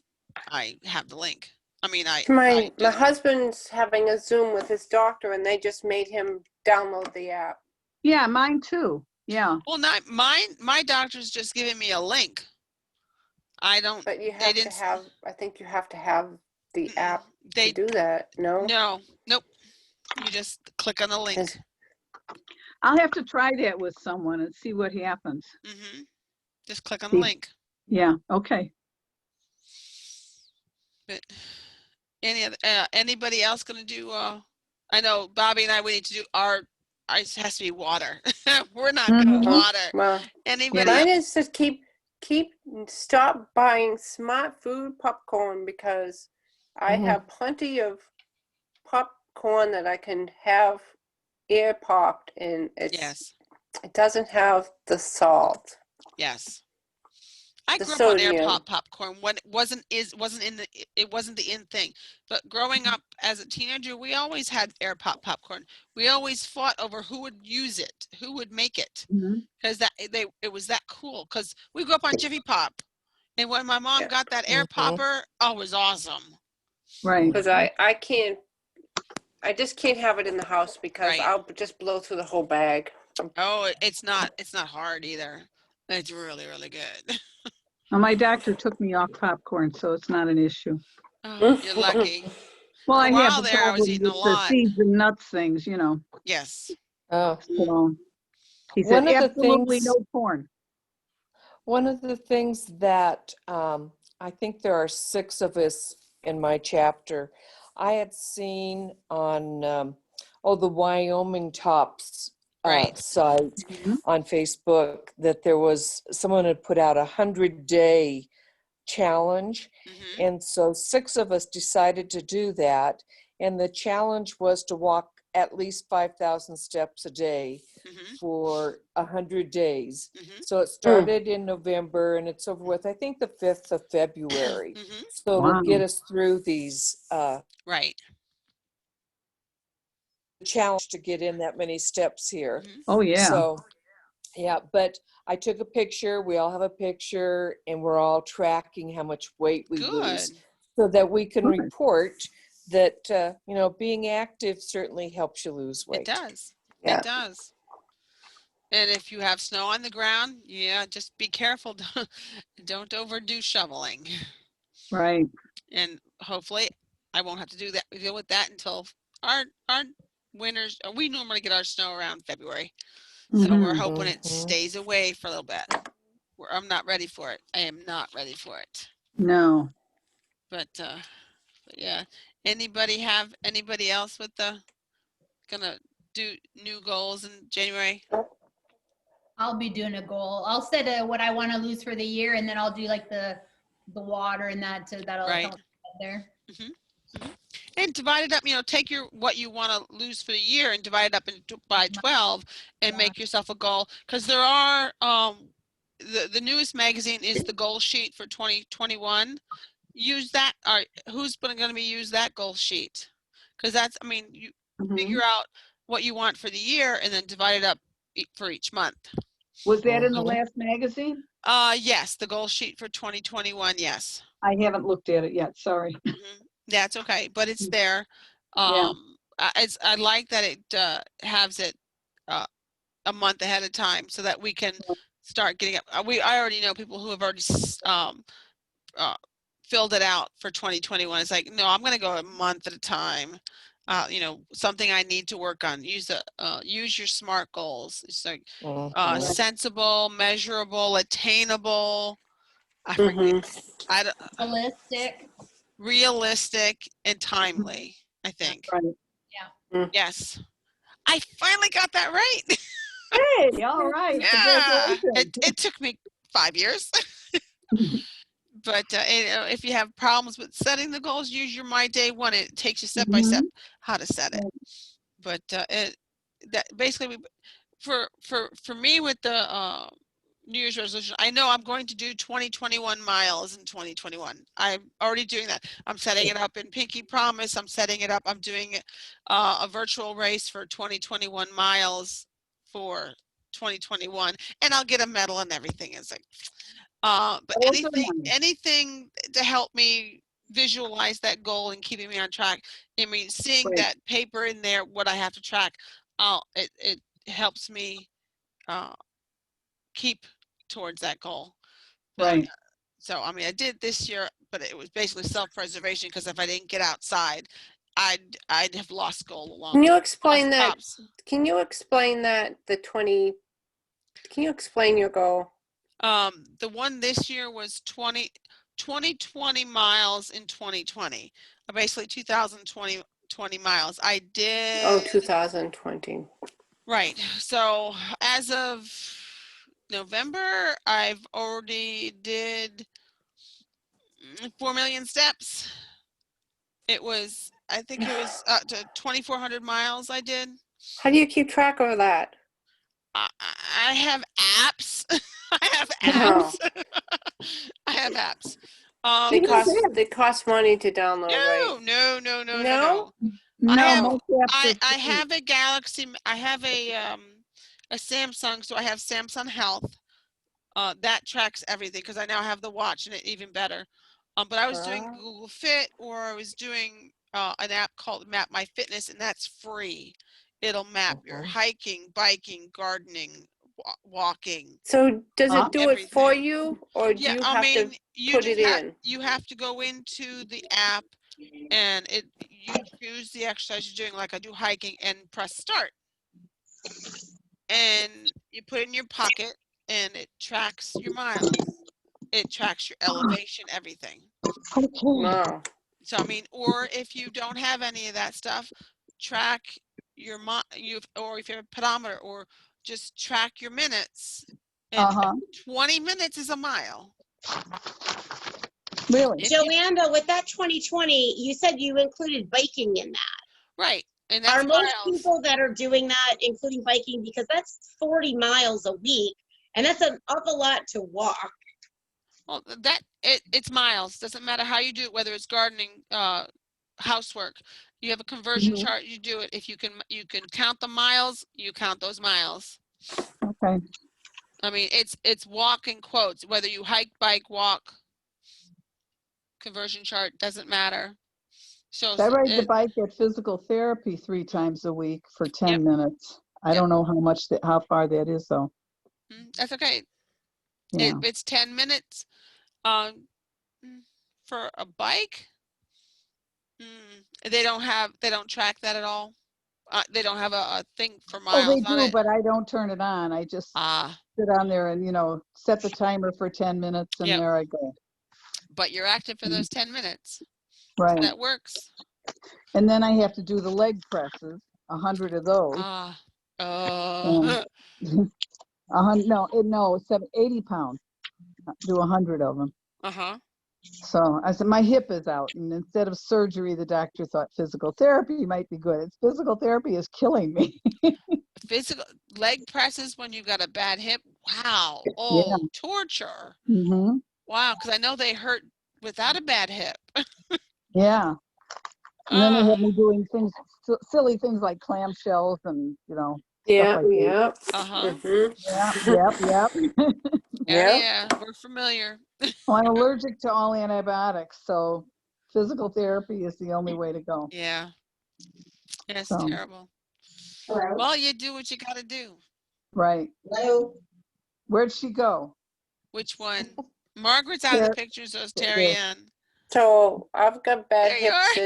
I have the link. I mean, I My do the- husband's having a Zoom with his doctor, and they just made him download the app. Yeah, mine too, yeah. well, not mine. My doctor's just giving me a link. I don't. But you They have to didn't. have. I think you have to have the app They to do that. No. nope. You just click on the link. Yes. I'll have to try that with someone and see what happens. Mm-hmm. Just click on the See. link. Yeah, okay. But anybody else gonna do? I know Bobby and I. We need to do our. It has to be water. We're not gonna Mhm. water. Well, Anybody mine else? is to stop buying Smart Food popcorn because I Mhm. have plenty of popcorn that I can have air popped, and it Yes, doesn't have the salt, yes. I the grew up on air sodium. popcorn when it wasn't in the it wasn't the in thing. But growing up as a teenager, we always had air popcorn. We always fought over who would use it, who would make it, Mhm. because it was that cool. Because we grew up on Jiffy Pop, and when my mom Yeah. got that air Mhm. popper, oh, it was awesome. Right. Because I just can't have it in the house because Right. I'll just blow through the whole bag. Oh, it's not hard either. It's really, really good. Well, my doctor took me off popcorn, so it's not an issue. Oh, you're lucky. Well, For a I have while the there, I was problem eating a with the lot. seeds and nuts things, you know. Yes. Oh, So he said, one of the absolutely things, no corn. one of the things that I think there are 6 of us in my chapter. I had seen on the Wyoming Tops Right. site Mhm. on Facebook that there was someone had put out 100-day challenge, Hmm. and so 6 of us decided to do that. And the challenge was to walk at least 5,000 steps a day Hmm. for 100 days. Hmm. So it started in November and it's over with, I think, the 5th of February. Hmm. So it'll Wow. get us through these Right. challenge to get in that many steps here. Hmm. Oh, yeah. So, yeah, but I took a picture. We all have a picture and we're all tracking how much weight we lose Good. so that we can Good. report that, being active certainly helps you lose It weight. does. Yeah. It does. And if you have snow on the ground, yeah, just be careful. Don't overdo shoveling. Right. And hopefully I won't have to deal with that until our winters. We normally get our snow around February. So we're Mhm. hoping it Mhm. stays away for a little bit. I'm not ready for it. I am not ready for it. No. But yeah. Anybody else with the gonna do new goals in January? I'll be doing a goal. I'll set what I want to lose for the year, and then I'll do like the water and that, so that'll Right. help there. And divide it up, take what you want to lose for the year and divide it up by 12 and Yeah. make yourself a goal. Because there are, the newest magazine is the goal sheet for 2021. Use that, or who's going to be use that goal sheet? Because you Mhm. figure out what you want for the year and then divide it up for each month. Was that in the Mhm. last magazine? Yes, the goal sheet for 2021, yes. I haven't looked at it yet. Sorry. That's okay, but it's there. Yeah. I like that it has it a month ahead of time so that we can start getting up. I already know people who have already uh, filled it out for 2021. It's like, no, I'm going to go a month at a time. Something I need to work on. Use your SMART goals. It's like Mhm. sensible, measurable, attainable. I forget. Mm-hmm. I don't, Realistic. realistic and timely. I think. Right. Yes. I finally got that right. Hey, all right. Yeah. Congratulations. It took me 5 years. But if you have problems with setting the goals, use your My Day One. It takes you step by step Mhm. how to set it. But that basically for me with the New Year's resolution, I know I'm going to do 21 miles in 2021. I'm already doing that. I'm setting it up in Pinky Promise. I'm setting it up. I'm doing a virtual race for 21 miles for 2021, and I'll get a medal and everything. It's like, but Those are nice. anything to help me visualize that goal and keeping me on track. I mean, seeing Right. that paper in there, what I have to track, it helps me keep towards that goal. But, Right. so, I did this year, but it was basically self-preservation because if I didn't get outside, I'd have lost goal along Can the you way. explain that? Tops. Can you explain that can you explain your goal? The one this year was 20 miles in 2020. Basically 2020 miles. I Oh, did 2020. right. So as of November, I've already did 4 million steps. It was, I think it was up to 2,400 miles I did. How do you keep track of that? I have apps. I have Oh. apps. I have apps. They This cost is- they cost money to download, right? no. I No, have, most apps I are free. have a Galaxy, I have a Samsung, so I have Samsung Health. That tracks everything because I now have the watch and it even better. But I was doing Ah. Google Fit, or I was doing an app called Map My Fitness, and that's free. It'll map your hiking, biking, gardening, walking, So does Huh? it do it for everything. you, or do Yeah, you I have to mean, you put just it in? you have to go into the app and you choose the exercise you're doing. Like I do hiking and press start, and you put it in your pocket, and it tracks your miles. It tracks your elevation, everything. Wow. So I mean, or if you don't have any of that stuff, track your or if you have a pedometer, or just track your minutes. And Uh-huh, 20 minutes is a mile. really? If you, Joanna, with that 2020, you said you included biking in that. right, and Are that's most miles. people that are doing that including biking? Because that's 40 miles a week, and that's an awful lot to walk. Well, it's miles. Doesn't matter how you do it, whether it's gardening, housework. You have a conversion Mhm. chart. You do it. If you can count the miles. You count those miles. Okay, I mean, it's walk in quotes. Whether you hike, bike, walk, conversion chart doesn't matter. So I ride the it, bike at physical therapy 3 times a week for 10 Yep. minutes. I Yep. don't know how much, how far that is though. that's okay. Yeah, It's 10 minutes. Um, for a bike, they don't track that at all. They don't have a thing for oh, they miles on do, it. but I don't turn it on. I just Ah, sit on there and, set the timer for 10 minutes and Yep. there I go. but you're active for those 10 minutes. Right. That works. And then I have to do the leg presses, 100 of those. Ah, Um, 80 pounds, do 100 of them. uh-huh. So I said, my hip is out. And instead of surgery, the doctor thought physical therapy might be good. It's physical therapy is killing me. Physical leg presses when you got a bad hip. Wow. Yeah. Oh, torture. Hmm. Wow, because I know they hurt without a bad hip. Yeah. And then they Uh, had me doing things, silly things like clamshells and, Yeah, like that. yeah. uh-huh. Yep. Yeah. Yeah, we're familiar. Well, I'm allergic to all antibiotics, so physical therapy is the only way to go. Yeah. It's So, terrible. Hello? Well, you do what you got to do. right. Hello? Where'd she go? Which one? Margaret's out of the There- picture, so is there. Terry Ann. So I've got bad There you hips, are.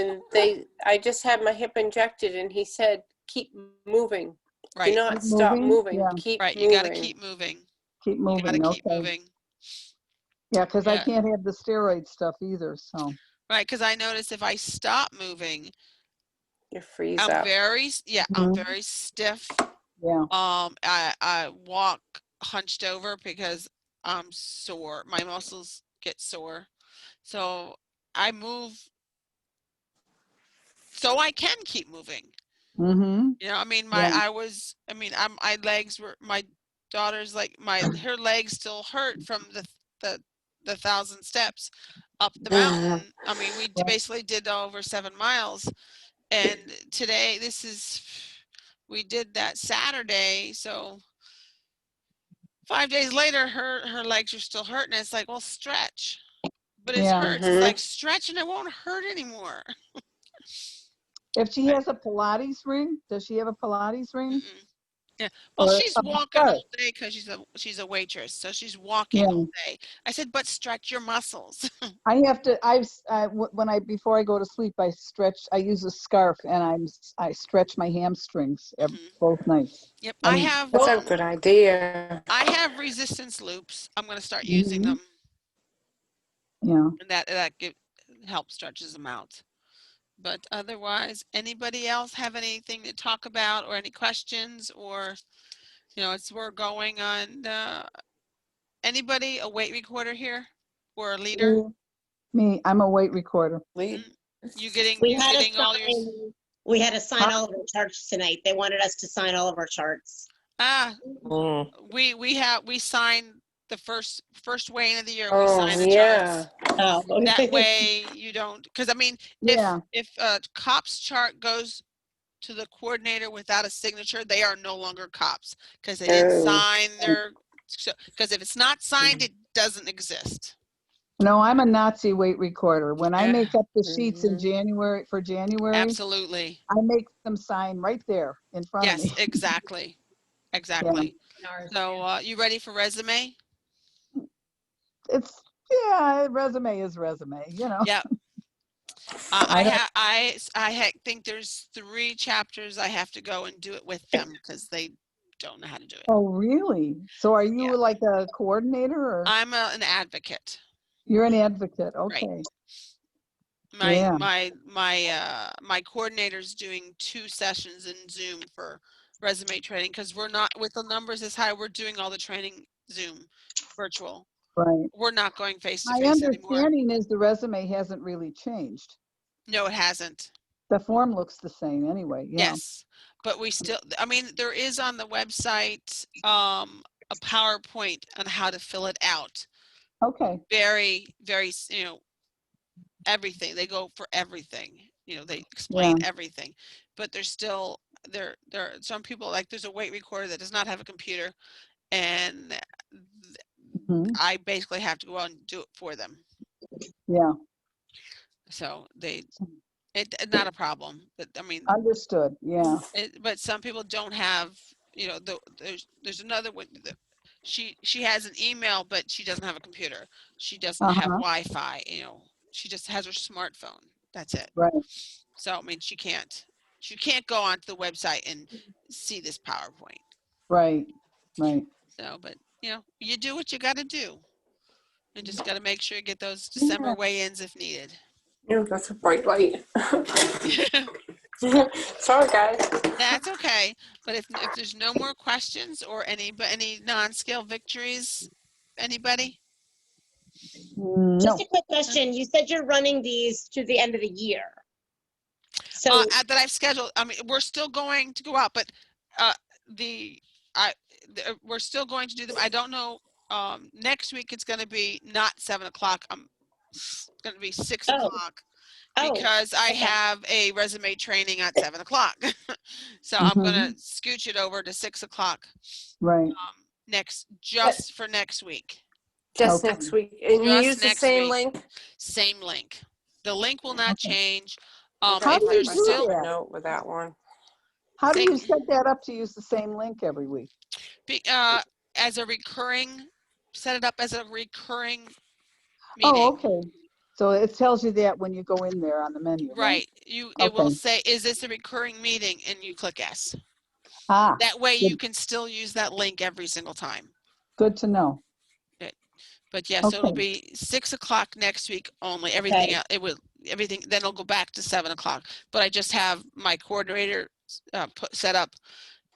and I just had my hip injected, and he said, keep moving. Do Right, not Keep stop moving? moving. Yeah. Keep right. You got to moving. keep moving. Keep You got to moving. keep Okay. moving. Yeah, because I Yeah. can't have the steroid stuff either. So, Right, because I notice if I stop moving, You freeze I'm up. I'm Mhm. very stiff. yeah. I walk hunched over because I'm sore. My muscles get sore. So I move so I can keep moving. Mm-hmm. I mean, Yeah. my legs were, my daughter's like, her legs still hurt from the 1,000 steps up the mountain. I mean, we Right. basically did over 7 miles. And today, we did that Saturday. So 5 days later, her legs are still hurting. It's like, well, stretch. But it Yeah. hurts. It's like stretch and it won't hurt anymore. If she has a Pilates ring, does she have a Pilates ring? Mm-mm. Yeah. Well, Or she's a walking all scarf? day because she's a waitress, so she's walking Yeah. all day. I said, but stretch your muscles. I have to. Before I go to sleep, I use a scarf and I stretch my hamstrings Mhm. both nights. Yep, I mean, That's a good idea. I have resistance loops. I'm gonna start using Mhm. them, Yeah. and that helps stretches them out. But otherwise, anybody else have anything to talk about or any questions, or we're going on. Anybody a weight recorder here or a leader? Me, I'm a weight recorder. Lead. You getting, We you had getting all your, we had to sign all of our charts tonight. They wanted us to sign all of our charts. Mm. we sign the first weighing of the year, we Oh, sign the yeah. charts. Oh, That way you don't, because I mean, Yeah. if a COPS chart goes to the coordinator without a signature, they are no longer COPS because they didn't Oh. sign their, because if it's not signed, it doesn't exist. No, I'm a Nazi weight recorder. When I Yeah. make up the sheets in Mhm. January, for January, Absolutely. I make them sign right there in front of Yes, me. exactly. Exactly. Ours, So, yeah. you ready for resume? It's, yeah, resume is resume, you know. Yep. I don't- Think there's 3 chapters I have to go and do it with them because they don't know how to do it. Oh, really? So are you Yeah. like a coordinator or I'm an advocate. you're an advocate? Okay. Yeah. My coordinator's doing 2 sessions in Zoom for resume training because we're not, with the numbers as high, we're doing all the training Zoom virtual. Right. We're not going face to My face anymore. understanding is the resume hasn't really changed. No, it hasn't. The form looks the same anyway. Yeah. Yes, but we still, I mean, there is on the website, a PowerPoint on how to fill it out. Okay. Very, everything. They go for everything. They explain everything, but there's still, there are some people, like there's a weight recorder that does not have a computer, and Mhm. I basically have to go out and do it for them. Yeah. So not a problem, but I mean, Understood. Yeah. but some people don't have, there's another one. She has an email, but she doesn't have a computer. She doesn't have Uh-huh. Wi-Fi. She just has her smartphone. That's it. Right. So I mean, she can't go onto the website and see this PowerPoint. Right. Right. So, but you do what you got to do, and just got to make sure you get those December weigh-ins if needed. Yeah, that's a bright light. Sorry, guys. That's okay. But if there's no more questions or any non-scale victories, anybody? No. Just a quick question. You said you're running these to the end of the year. So, That I've scheduled. I mean, we're still going to go out, but we're still going to do them. I don't know. Next week it's going to be not 7 o'clock. It's going to be 6 o'clock. Because I have a resume training at 7 o'clock. So I'm going to scooch it over to 6 o'clock. Right. Just for next week. Just Okay. next week. And you Just use the next same week. link? Same link. The link will not Okay. change. How If do you there's do still that? Note with that one. How do you set that up to use the same link every week? as a recurring, set it up as a recurring meeting. Oh, okay. So it tells you that when you go in there on the menu, right? Right. It will Okay. say, is this a recurring meeting? And you click yes. Ah, That way you good. can still use that link every single time. Good to know. But yes, so it'll Okay. be 6 o'clock next week only. Everything else, everything, then it'll go back to 7 o'clock. But I just have my coordinator set up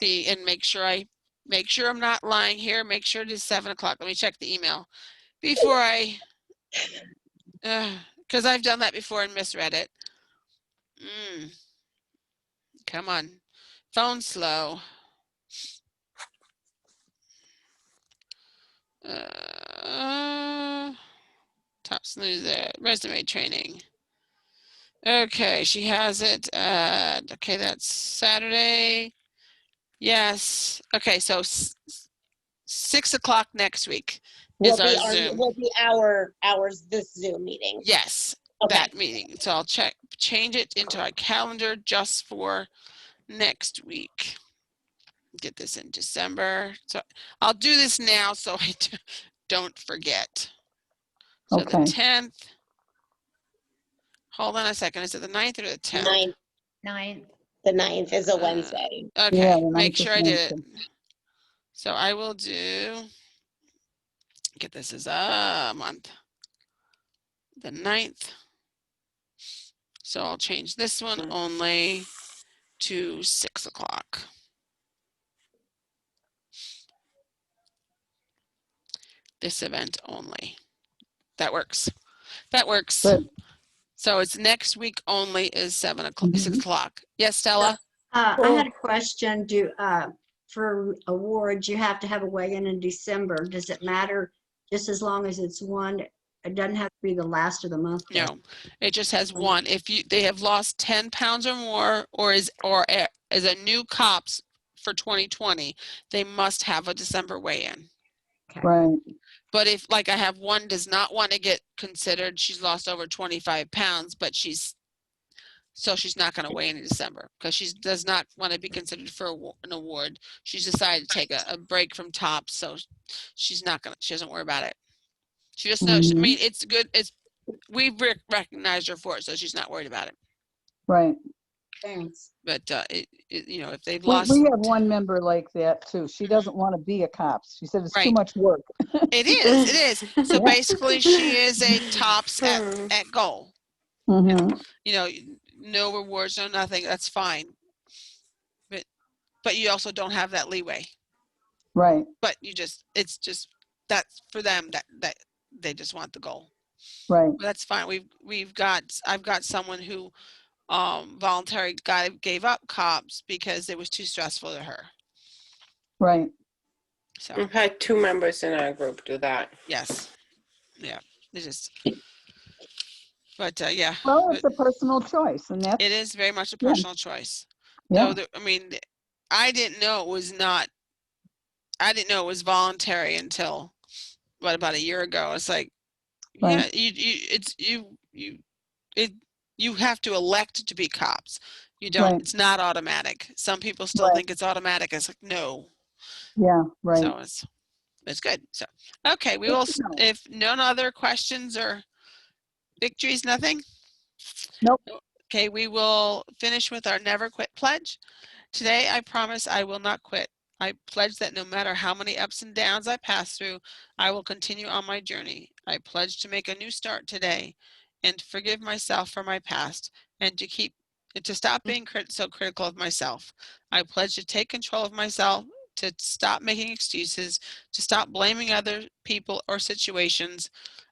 and make sure I'm not lying here. Make sure it is 7 o'clock. Let me check the email before because I've done that before and misread it. Come on, phone slow. Top snoozer, resume training. Okay, she has it. Okay, that's Saturday. Yes. Okay, so 6 o'clock next week is our Zoom. will be ours, this Zoom meeting. Yes, Okay. that meeting. So I'll change it into our calendar just for next week. Get this in December. So I'll do this now so I don't forget. So Okay. the 10th. Hold on a second. Is it the 9th or the 10th? 9th. The 9th is a Wednesday. Okay, Yeah, the make 9th is sure I did it. Wednesday. So I will get this as a month. The 9th. So I'll change this one only to 6 o'clock. This event only. That works. That works. Good. So it's next week only is 7 o'clock, Mhm. 6 o'clock. Yes, Stella? I had a question. For awards, you have to have a weigh-in in December. Does it matter just as long as it's one? It doesn't have to be the last of the month. does No, it just has one. If they have lost 10 pounds or more, or is a new COPS for 2020, they must have a December weigh-in. Right, But if, like, I have one does not want to get considered, she's lost over 25 pounds, but she's not going to weigh in December because she does not want to be considered for an award. She's decided to take a break from TOPS, so she doesn't worry about it. She just knows. I Mhm. mean, it's good. We've recognized her for it, so she's not worried about it. right. Thanks. But if they've We lost, have one member like that too. She doesn't want to be a COPS. She said it's too Right. much work. it is. So Yeah. basically, she is a TOPS at goal. Mhm. No rewards, no nothing. That's fine. But you also don't have that leeway. Right, But it's just that's for them that they just want the goal. right. But that's fine. I've got someone who voluntarily gave up COPS because it was too stressful to her. Right. So We've had 2 members in our group do that. yes, yeah, yeah. Well, But it's a personal choice, and that's it is very much a Yeah. personal choice. yeah, So I didn't know it was voluntary until about a year ago. It's like, Right. you have to elect to be COPS. You don't. Right. It's not automatic. Some people still Right. think it's automatic. It's like no. yeah, right. So it's good. So okay, we will. Good to know. If none other questions or victories, nothing. Nope. Okay, we will finish with our never quit pledge. Today, I promise I will not quit. I pledge that no matter how many ups and downs I pass through, I will continue on my journey. I pledge to make a new start today and forgive myself for my past and to stop being so critical of myself. I pledge to take control of myself, to stop making excuses, to stop blaming other people or situations.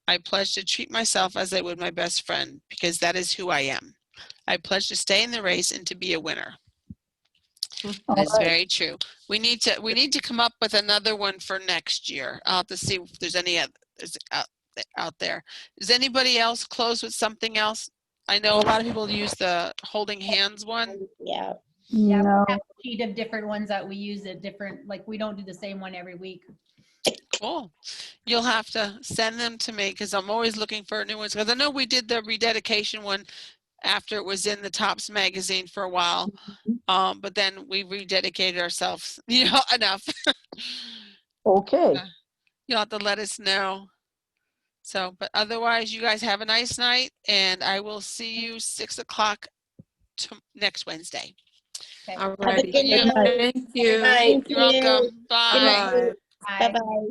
I pledge to treat myself as I would my best friend because that is who I am. I pledge to stay in the race and to be a winner. All That is right. very true. We need to come up with another one for next year. I'll have to see if there's any others out there. Does anybody else close with something else? I know a lot of people use the holding hands one. Yeah. Yeah, we No, have a sheet of different ones that we use at different, like, we don't do the same one every week. Cool. You'll have to send them to me because I'm always looking for new ones. Because I know we did the rededication one after it was in the TOPS magazine for a while. But then we rededicated ourselves, enough. okay. You'll have to let us know. So, but otherwise, you guys have a nice night, and I will see you 6 o'clock next Wednesday. Okay. All Have a righty. good night. Thank you. Thank You're you. welcome. Good Bye. night. Bye. Bye-bye.